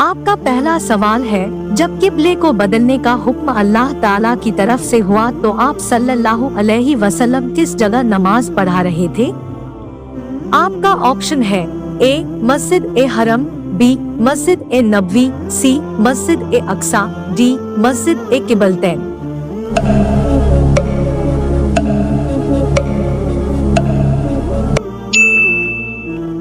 आपका पहला सवाल है, जब किबले को बदलने का हुक्म अल्लाह ताला की तरफ से हुआ तो आप सल्लल्लाहु अलैहि वसल्लम किस जगह नमाज पढ़ा रहे थे? आपका ऑप्शन है ए मस्जिद ए हरम, बी मस्जिद ए नबवी, सी मस्जिद ए अक्सा, डी मस्जिद ए किबलतैन।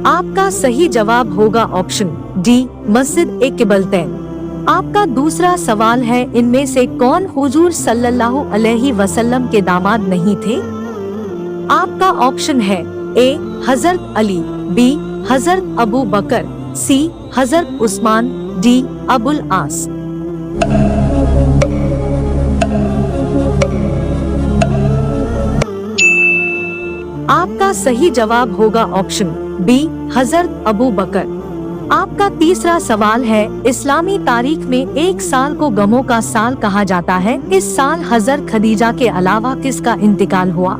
आपका सही जवाब होगा ऑप्शन डी मस्जिद ए किबलतैन। आपका दूसरा सवाल है, इनमें से कौन हुजूर सल्लल्लाहु अलैहि वसल्लम के दामाद नहीं थे? आपका ऑप्शन है ए हजरत अली, बी हजरत अबू बकर, सी हजरत उस्मान, डी अबुल आस। आपका सही जवाब होगा ऑप्शन बी हजरत अबू बकर। आपका तीसरा सवाल है, इस्लामी तारीख में एक साल को गमों का साल कहा जाता है। इस साल हजरत खदीजा के अलावा किसका इंतकाल हुआ?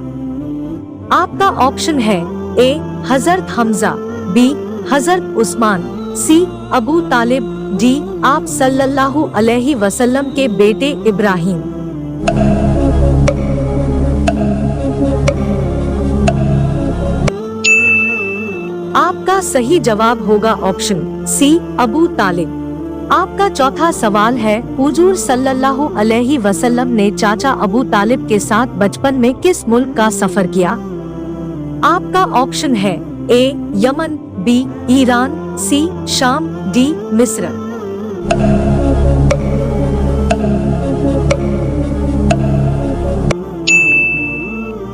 आपका ऑप्शन है ए हजरत हमजा, बी हजरत उस्मान, सी अबू तालिब, डी आप सल्लल्लाहु अलैहि वसल्लम के बेटे इब्राहिम। आपका सही जवाब होगा ऑप्शन सी अबू तालिब। आपका चौथा सवाल है, हुजूर सल्लल्लाहु अलैहि वसल्लम ने चाचा अबू तालिब के साथ बचपन में किस मुल्क का सफर किया? आपका ऑप्शन है ए यमन, बी ईरान, सी शाम, डी मिस्र।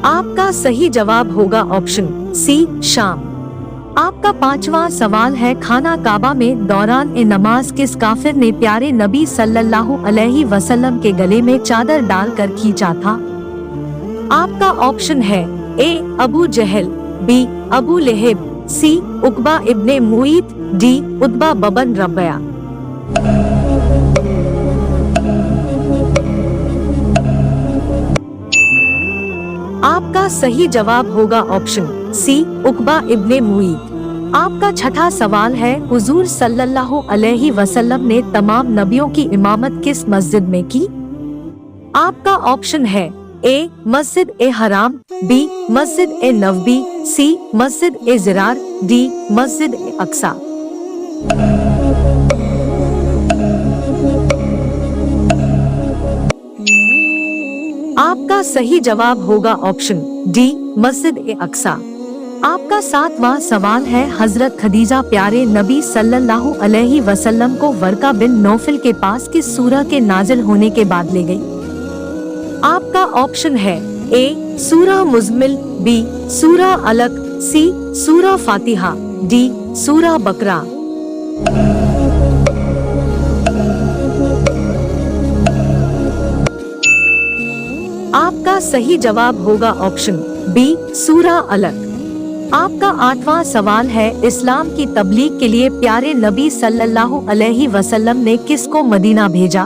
आपका सही जवाब होगा ऑप्शन सी शाम। आपका पांचवा सवाल है, खाना काबा में दौरान ए नमाज किस काफिर ने प्यारे नबी सल्लल्लाहु अलैहि वसल्लम के गले में चादर डालकर खींचा था? आपका ऑप्शन है ए अबू जहल, बी अबू लहब, सी उकबा इब्ने मुईत, डी उतबा बबन रबिया। आपका सही जवाब होगा ऑप्शन सी उकबा इब्ने मुईत। आपका छठा सवाल है, हुजूर सल्लल्लाहु अलैहि वसल्लम ने तमाम नबियों की इमामत किस मस्जिद में की? आपका ऑप्शन है ए मस्जिद ए हराम, बी मस्जिद ए नबवी, सी मस्जिद ए जिरार, डी मस्जिद ए अक्सा। आपका सही जवाब होगा ऑप्शन डी मस्जिद ए अक्सा। आपका सातवां सवाल है, हजरत खदीजा प्यारे नबी सल्लल्लाहु अलैहि वसल्लम को वर्का बिन नौफल के पास किस सूरह के नाजिल होने के बाद ले गई? आपका ऑप्शन है ए सूरह मुज़्मिल, बी सूरह अलक, सी सूरह फातिहा, डी सूरह बकरा। आपका सही जवाब होगा ऑप्शन बी सूरह अलक। आपका आठवां सवाल है, इस्लाम की तबलीग के लिए प्यारे नबी सल्लल्लाहु अलैहि वसल्लम ने किसको मदीना भेजा?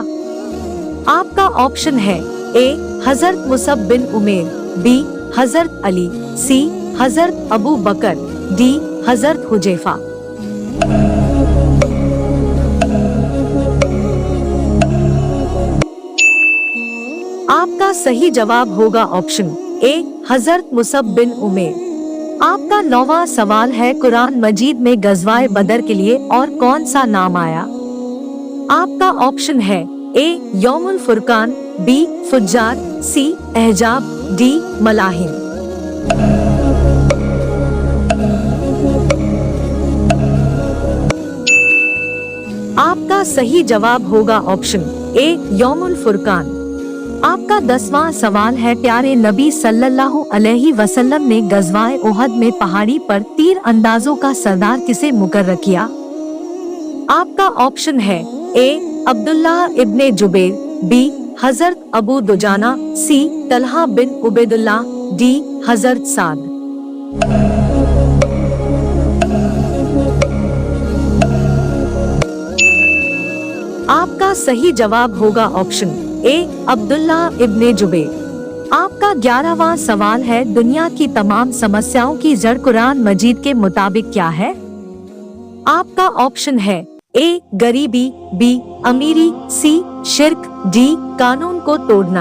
आपका ऑप्शन है ए हजरत मुसब बिन उमेर, बी हजरत अली, सी हजरत अबू बकर, डी हजरत हुजैफा। आपका सही जवाब होगा ऑप्शन ए हजरत मुसब बिन उमेर। आपका नौवां सवाल है, कुरान मजीद में गज़वाए बदर के लिए और कौन सा नाम आया? आपका ऑप्शन है ए यौमुल फुरकान, बी फुज्जार, सी अहजाब, डी मलाहिम। आपका सही जवाब होगा ऑप्शन ए यौमुल फुरकान। आपका 10वां सवाल है, प्यारे नबी सल्लल्लाहु अलैहि वसल्लम ने गज़वाए उहद में पहाड़ी पर तीर अंदाजों का सरदार किसे मुकर्रर किया? आपका ऑप्शन है ए अब्दुल्ला इब्ने जुबैर, बी हजरत अबू दुजाना, सी तलहा बिन उबैदुल्लाह, डी हजरत साद। आपका सही जवाब होगा ऑप्शन ए अब्दुल्ला इब्ने जुबैर। आपका 11वां सवाल है, दुनिया की तमाम समस्याओं की जड़ कुरान मजीद के मुताबिक क्या है? आपका ऑप्शन है ए गरीबी, बी अमीरी, सी शिर्क, डी कानून को तोड़ना।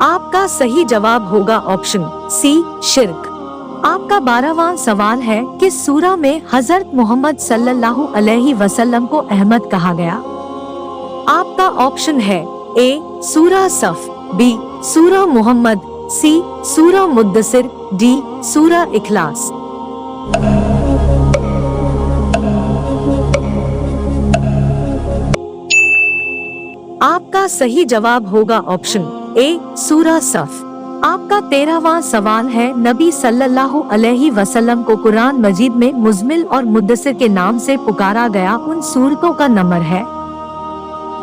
आपका सही जवाब होगा ऑप्शन सी शिर्क। आपका 12वां सवाल है, किस सूरा में हजरत मोहम्मद सल्लल्लाहु अलैहि वसल्लम को अहमद कहा गया? आपका ऑप्शन है ए सूरा सफ, बी सूरा मोहम्मद, सी सूरा मुद्दसिर, डी सूरा इखलास। आपका सही जवाब होगा ऑप्शन ए सूरा सफ। आपका 13वां सवाल है, नबी सल्लल्लाहु अलैहि वसल्लम को कुरान मजीद में मुज़्मिल और मुद्दसिर के नाम से पुकारा गया उन सूरतों का नंबर है?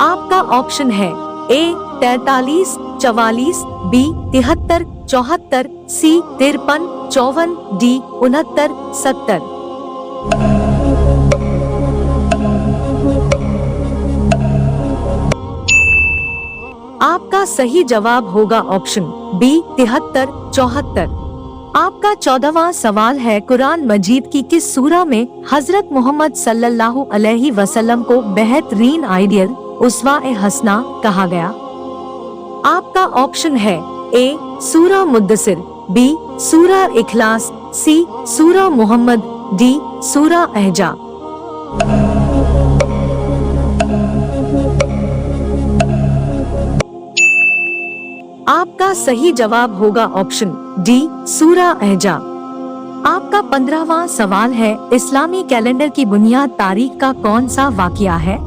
आपका ऑप्शन है ए 43, 44, बी 73, 74, सी 53, 54, डी 69, 70। आपका सही जवाब होगा ऑप्शन बी 73, 74। आपका 14वां सवाल है, कुरान मजीद की किस सूरा में हजरत मोहम्मद सल्लल्लाहु अलैहि वसल्लम को बेहतरीन आइडियल उस्वा ए हसना कहा गया? आपका ऑप्शन है ए सूरा मुद्दसिर, बी सूरा इखलास, सी सूरा मोहम्मद, डी सूरा अहजा। आपका सही जवाब होगा ऑप्शन डी सूरा अहजा। आपका 15वां सवाल है, इस्लामी कैलेंडर की बुनियाद तारीख का कौन सा वाकया है?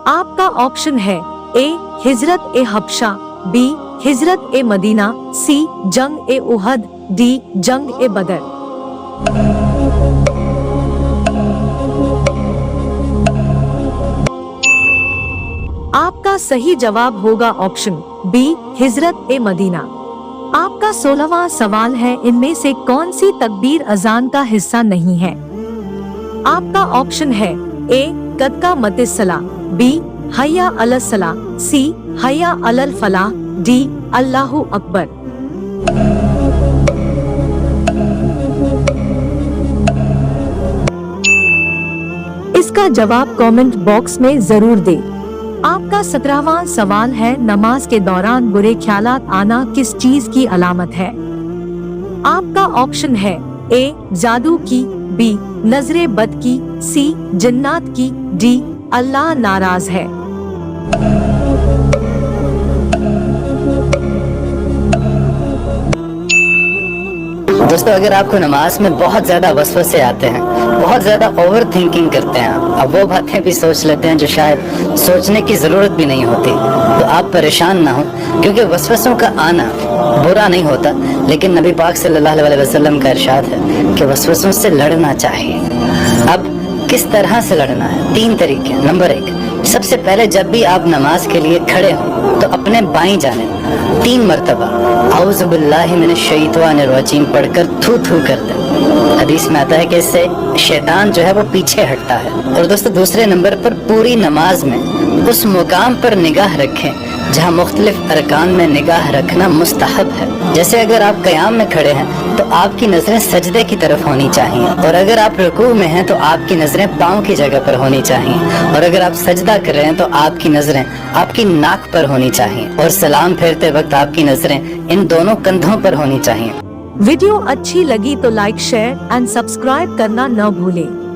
आपका ऑप्शन है ए हिजरत ए हबशा, बी हिजरत ए मदीना, सी जंग ए उहद, डी जंग ए बदर। आपका सही जवाब होगा ऑप्शन बी हिजरत ए मदीना। आपका 16वां सवाल है, इनमें से कौन सी तकबीर अजान का हिस्सा नहीं है? आपका ऑप्शन है ए कदका मतिसला, बी हया अलल सला, सी हया अलल फलाह, डी अल्लाहु अकबर। इसका जवाब कमेंट बॉक्स में जरूर दे। आपका 17वां सवाल है, नमाज के दौरान बुरे ख्यालात आना किस चीज की अलामत है? आपका ऑप्शन है ए जादू की, बी नजरे बद की, सी जिन्नात की, डी अल्लाह नाराज है। दोस्तों, अगर आपको नमाज में बहुत ज्यादा वसवसे आते हैं, बहुत ज्यादा ओवर थिंकिंग करते हैं, अब वो बातें भी सोच लेते हैं जो शायद सोचने की जरूरत भी नहीं होती, तो आप परेशान ना हो, क्योंकि वसवसों का आना बुरा नहीं होता, लेकिन नबी पाक सल्लल्लाहु अलैहि वसल्लम का इरशाद है कि वसवसों से लड़ना चाहिए। अब किस तरह से लड़ना है? 3 तरीके। नंबर 1, सबसे पहले जब भी आप नमाज के लिए खड़े हो तो अपने बाईं जानिब 3 मरतबा औज़ु बिल्लाहि मिनश शैतानिर रजीम पढ़कर थू थू कर दें। हदीस में आता है कि इससे शैतान जो है वो पीछे हटता है। और दोस्तों, दूसरे नंबर पर पूरी नमाज में उस मुकाम पर निगाह रखें जहाँ मुख्तलिफ अरकान में निगाह रखना मुस्तहब है। जैसे अगर आप क़याम में खड़े हैं तो आपकी नजरें सजदे की तरफ होनी चाहिए, और अगर आप रुकू में हैं तो आपकी नजरें पाँव की जगह पर होनी चाहिए, और अगर आप सजदा कर रहे हैं तो आपकी नजरें आपकी नाक पर होनी चाहिए, और सलाम फेरते वक्त आपकी नजरें इन दोनों कंधों पर होनी चाहिए। वीडियो अच्छी लगी तो लाइक, शेयर एंड सब्सक्राइब करना न भूलें।